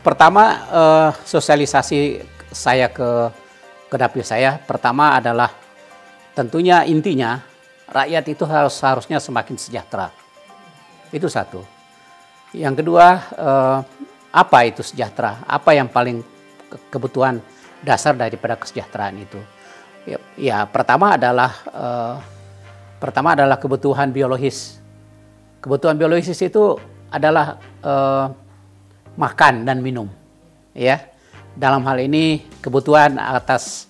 Pertama, sosialisasi saya ke dapil saya, pertama adalah tentunya intinya rakyat itu harusnya semakin sejahtera. Itu satu. Yang kedua, apa itu sejahtera? Apa yang paling kebutuhan dasar daripada kesejahteraan itu? Ya, pertama adalah kebutuhan biologis. Kebutuhan biologis itu adalah makan dan minum, ya. Dalam hal ini kebutuhan atas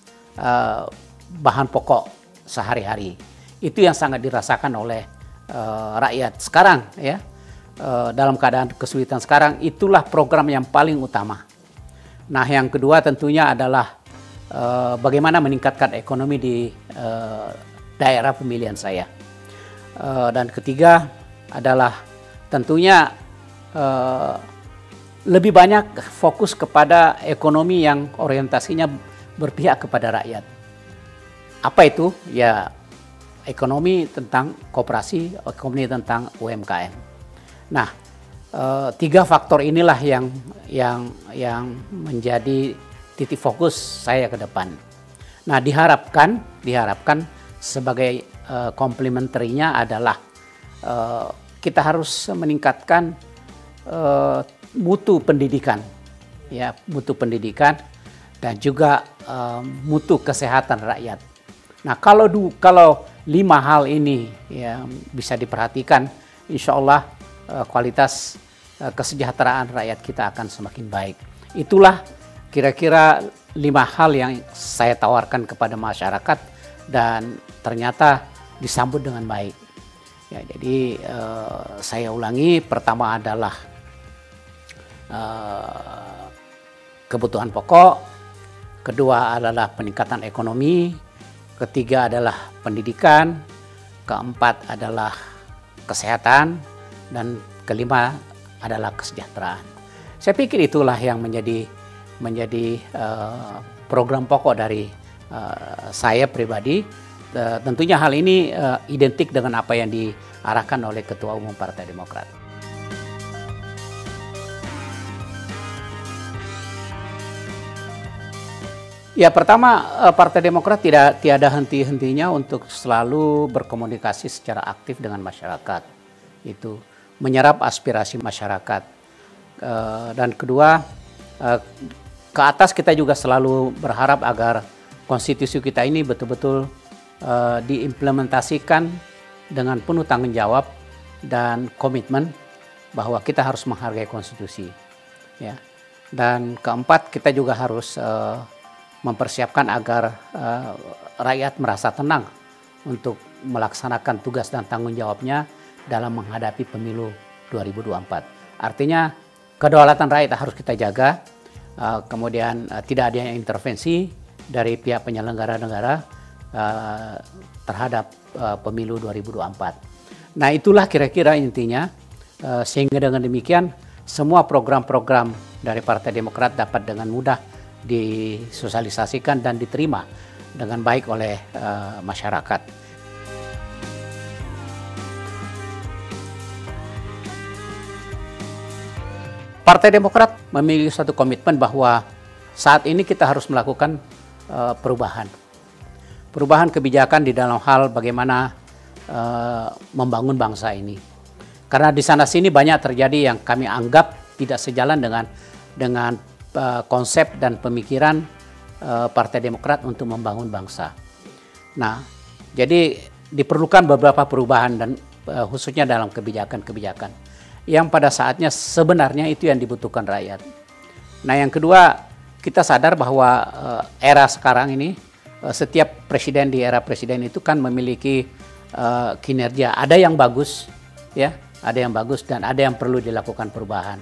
bahan pokok sehari-hari itu yang sangat dirasakan oleh rakyat sekarang, ya. Dalam keadaan kesulitan sekarang, itulah program yang paling utama. Nah, yang kedua tentunya adalah bagaimana meningkatkan ekonomi di daerah pemilihan saya. Dan ketiga adalah tentunya lebih banyak fokus kepada ekonomi yang orientasinya berpihak kepada rakyat. Apa itu? Ya, ekonomi tentang koperasi, ekonomi tentang UMKM. Nah, tiga faktor inilah yang menjadi titik fokus saya ke depan. Nah, diharapkan sebagai komplementerinya adalah kita harus meningkatkan mutu pendidikan, ya, mutu pendidikan dan juga mutu kesehatan rakyat. Nah, kalau 5 hal ini ya bisa diperhatikan, insya Allah kualitas kesejahteraan rakyat kita akan semakin baik. Itulah kira-kira 5 hal yang saya tawarkan kepada masyarakat dan ternyata disambut dengan baik. Ya, jadi saya ulangi, pertama adalah kebutuhan pokok, kedua adalah peningkatan ekonomi, ketiga adalah pendidikan, keempat adalah kesehatan, dan kelima adalah kesejahteraan. Saya pikir itulah yang menjadi program pokok dari saya pribadi. Tentunya hal ini identik dengan apa yang diarahkan oleh Ketua Umum Partai Demokrat. Ya, pertama, Partai Demokrat tiada henti-hentinya untuk selalu berkomunikasi secara aktif dengan masyarakat. Itu menyerap aspirasi masyarakat. Dan kedua, ke atas kita juga selalu berharap agar konstitusi kita ini betul-betul diimplementasikan dengan penuh tanggung jawab dan komitmen bahwa kita harus menghargai konstitusi. Ya. Dan keempat, kita juga harus mempersiapkan agar rakyat merasa tenang untuk melaksanakan tugas dan tanggung jawabnya dalam menghadapi pemilu 2024. Artinya kedaulatan rakyat harus kita jaga, kemudian tidak ada intervensi dari pihak penyelenggara negara terhadap pemilu 2024. Nah, itulah kira-kira intinya, sehingga dengan demikian semua program-program dari Partai Demokrat dapat dengan mudah disosialisasikan dan diterima dengan baik oleh masyarakat. Partai Demokrat memiliki suatu komitmen bahwa saat ini kita harus melakukan perubahan kebijakan di dalam hal bagaimana membangun bangsa ini. Karena di sana sini banyak terjadi yang kami anggap tidak sejalan dengan konsep dan pemikiran Partai Demokrat untuk membangun bangsa. Nah, jadi diperlukan beberapa perubahan dan khususnya dalam kebijakan-kebijakan yang pada saatnya sebenarnya itu yang dibutuhkan rakyat. Nah, yang kedua, kita sadar bahwa era sekarang ini setiap presiden di era presiden itu kan memiliki kinerja. Ada yang bagus, ya, ada yang bagus dan ada yang perlu dilakukan perubahan.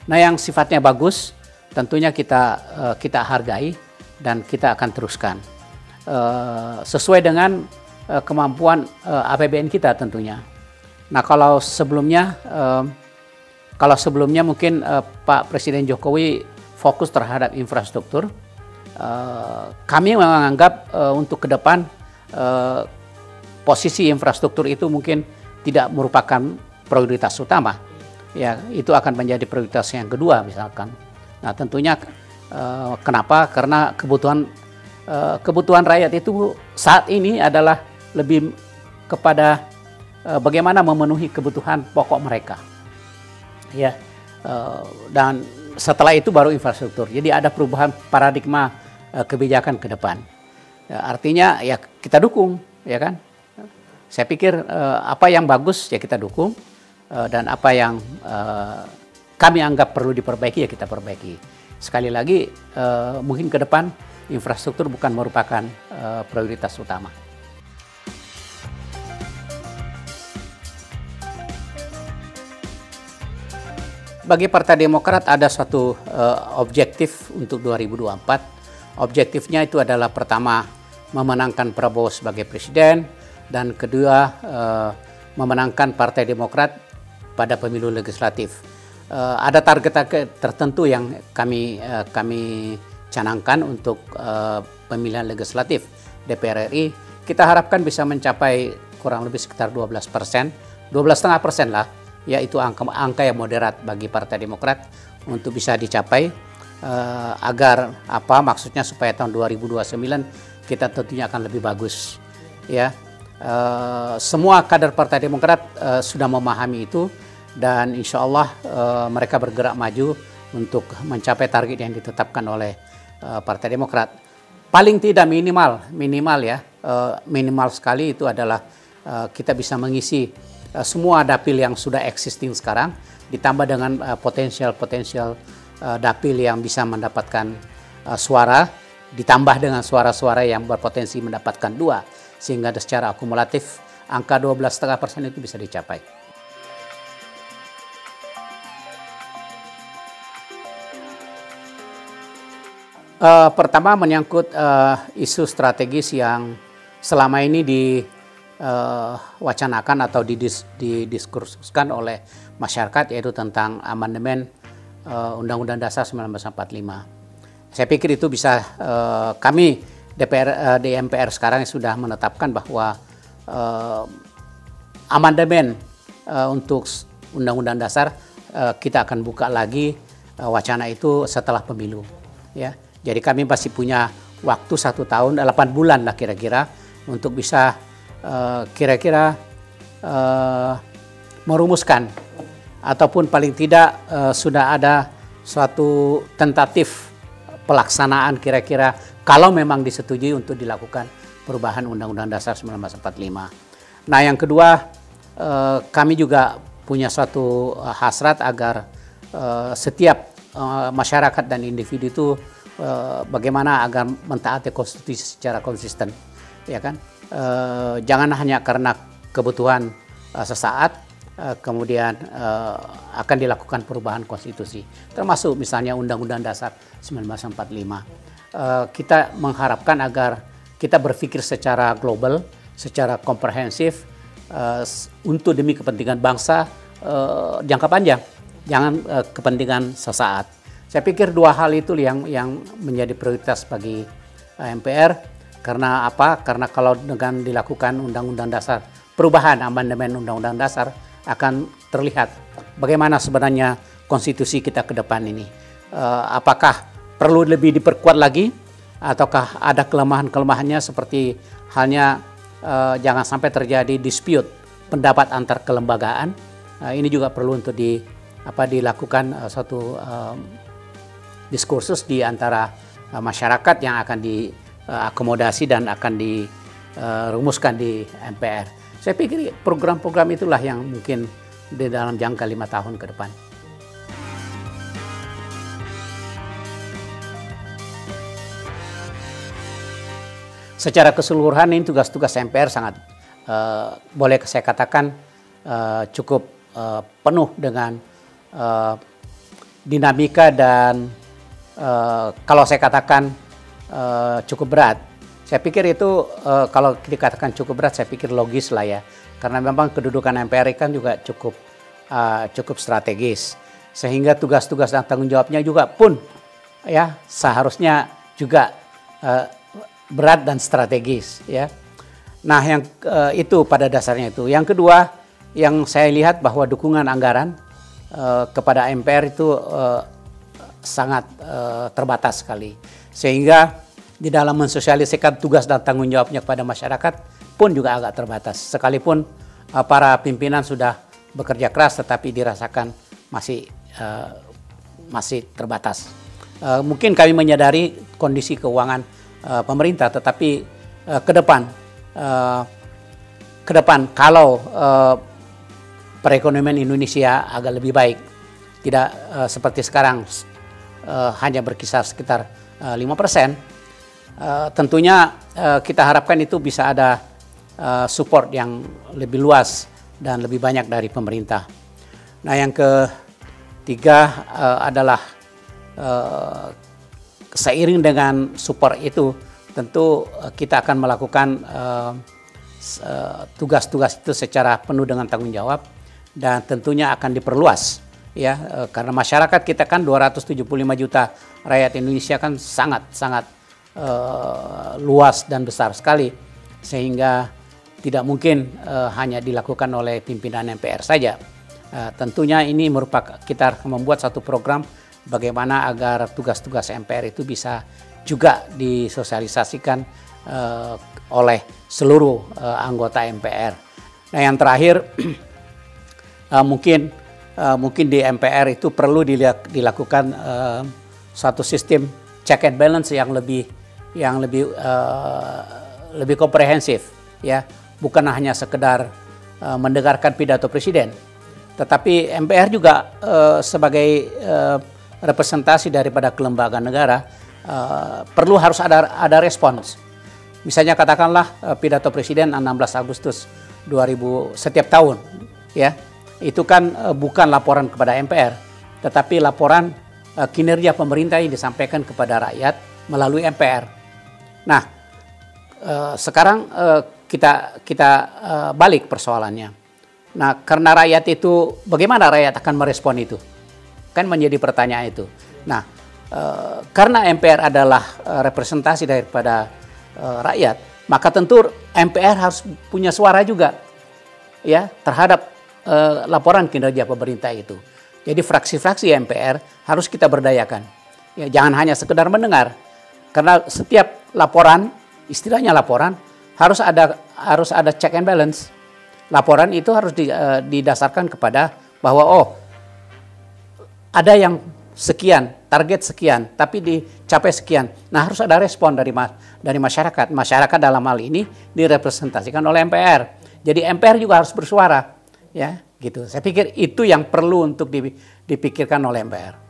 Nah, yang sifatnya bagus tentunya kita hargai dan kita akan teruskan sesuai dengan kemampuan APBN kita tentunya. Nah, kalau sebelumnya mungkin Pak Presiden Jokowi fokus terhadap infrastruktur, kami menganggap untuk ke depan posisi infrastruktur itu mungkin tidak merupakan prioritas utama. Ya, itu akan menjadi prioritas yang kedua misalkan. Nah tentunya kenapa? Karena kebutuhan rakyat itu saat ini adalah lebih kepada bagaimana memenuhi kebutuhan pokok mereka, ya. Dan setelah itu baru infrastruktur. Jadi ada perubahan paradigma kebijakan ke depan. Artinya ya kita dukung, ya kan. Saya pikir apa yang bagus ya kita dukung, dan apa yang kami anggap perlu diperbaiki ya kita perbaiki. Sekali lagi mungkin ke depan infrastruktur bukan merupakan prioritas utama. Bagi Partai Demokrat ada suatu objektif untuk 2024. Objektifnya itu adalah pertama memenangkan Prabowo sebagai presiden, dan kedua memenangkan Partai Demokrat pada pemilu legislatif. Ada target-target tertentu yang kami canangkan untuk pemilihan legislatif DPR RI. Kita harapkan bisa mencapai kurang lebih sekitar 12%, 12,5% lah, yaitu angka yang moderat bagi Partai Demokrat untuk bisa dicapai, agar maksudnya supaya tahun 2029 kita tentunya akan lebih bagus, ya. Semua kader Partai Demokrat sudah memahami itu, dan insya Allah mereka bergerak maju untuk mencapai target yang ditetapkan oleh Partai Demokrat. Paling tidak minimal ya, minimal sekali itu adalah kita bisa mengisi semua dapil yang sudah existing sekarang, ditambah dengan potensial dapil yang bisa mendapatkan suara, ditambah dengan suara-suara yang berpotensi mendapatkan 2, sehingga secara akumulatif angka 12,5% itu bisa dicapai. Pertama menyangkut isu strategis yang selama ini diwacanakan atau didiskursuskan oleh masyarakat, yaitu tentang amandemen Undang-Undang Dasar 1945. Saya pikir itu bisa kami di MPR sekarang sudah menetapkan bahwa amandemen untuk Undang-Undang Dasar kita akan buka lagi wacana itu setelah pemilu, ya. Jadi kami masih punya waktu 1 tahun 8 bulan lah kira-kira untuk bisa kira-kira merumuskan, ataupun paling tidak sudah ada suatu tentatif pelaksanaan kira-kira kalau memang disetujui untuk dilakukan perubahan Undang-Undang Dasar 1945. Nah yang kedua, kami juga punya suatu hasrat agar setiap masyarakat dan individu itu bagaimana agar mentaati konstitusi secara konsisten, ya kan. Jangan hanya karena kebutuhan sesaat kemudian akan dilakukan perubahan konstitusi, termasuk misalnya Undang-Undang Dasar 1945. Kita mengharapkan agar kita berpikir secara global, secara komprehensif, untuk demi kepentingan bangsa jangka panjang, jangan kepentingan sesaat. Saya pikir 2 hal itu yang menjadi prioritas bagi MPR. Karena apa? Karena kalau dengan dilakukan Undang-Undang Dasar, perubahan amandemen Undang-Undang Dasar, akan terlihat bagaimana sebenarnya konstitusi kita ke depan ini. Apakah perlu lebih diperkuat lagi, ataukah ada kelemahan-kelemahannya seperti halnya jangan sampai terjadi dispute pendapat antar kelembagaan. Ini juga perlu untuk dilakukan suatu diskursus di antara masyarakat yang akan diakomodasi dan akan dirumuskan di MPR. Saya pikir program-program itulah yang mungkin di dalam jangka 5 tahun ke depan. Secara keseluruhan ini tugas-tugas MPR sangat boleh saya katakan cukup penuh dengan dinamika dan kalau saya katakan cukup berat. Saya pikir itu kalau dikatakan cukup berat, saya pikir logis lah ya. Karena memang kedudukan MPR kan juga cukup strategis. Sehingga tugas-tugas dan tanggung jawabnya juga pun ya seharusnya juga berat dan strategis ya. Nah, yang itu pada dasarnya itu. Yang kedua, yang saya lihat bahwa dukungan anggaran kepada MPR itu sangat terbatas sekali. Sehingga di dalam mensosialisasikan tugas dan tanggung jawabnya kepada masyarakat pun juga agak terbatas. Sekalipun para pimpinan sudah bekerja keras, tetapi dirasakan masih terbatas. Mungkin kami menyadari kondisi keuangan pemerintah, tetapi ke depan kalau perekonomian Indonesia agak lebih baik, tidak seperti sekarang hanya berkisar sekitar 5%. Tentunya kita harapkan itu bisa ada support yang lebih luas dan lebih banyak dari pemerintah. Nah, yang ketiga adalah seiring dengan support itu, tentu kita akan melakukan tugas-tugas itu secara penuh dengan tanggung jawab, dan tentunya akan diperluas, ya, karena masyarakat kita kan 275 juta rakyat Indonesia kan sangat luas dan besar sekali, sehingga tidak mungkin hanya dilakukan oleh pimpinan MPR saja. Tentunya ini merupakan, kita membuat satu program bagaimana agar tugas-tugas MPR itu bisa juga disosialisasikan oleh seluruh anggota MPR. Nah, yang terakhir mungkin di MPR itu perlu dilakukan satu sistem check and balance yang lebih komprehensif, ya, bukan hanya sekedar mendengarkan pidato presiden, tetapi MPR juga sebagai representasi daripada kelembagaan negara perlu harus ada respons. Misalnya katakanlah pidato presiden 16 Agustus 2000 setiap tahun, ya, itu kan bukan laporan kepada MPR, tetapi laporan kinerja pemerintah yang disampaikan kepada rakyat melalui MPR. Nah, sekarang kita balik persoalannya. Nah, karena rakyat itu, bagaimana rakyat akan merespon itu? Kan menjadi pertanyaan itu. Nah, karena MPR adalah representasi daripada rakyat, maka tentu MPR harus punya suara juga, ya, terhadap laporan kinerja pemerintah itu. Jadi fraksi-fraksi MPR harus kita berdayakan. Ya, jangan hanya sekedar mendengar. Karena setiap laporan, istilahnya laporan, harus ada check and balance. Laporan itu harus didasarkan kepada bahwa ada yang sekian, target sekian, tapi dicapai sekian. Nah, harus ada respon dari masyarakat. Masyarakat dalam hal ini direpresentasikan oleh MPR. Jadi MPR juga harus bersuara, ya, gitu. Saya pikir itu yang perlu untuk dipikirkan oleh MPR.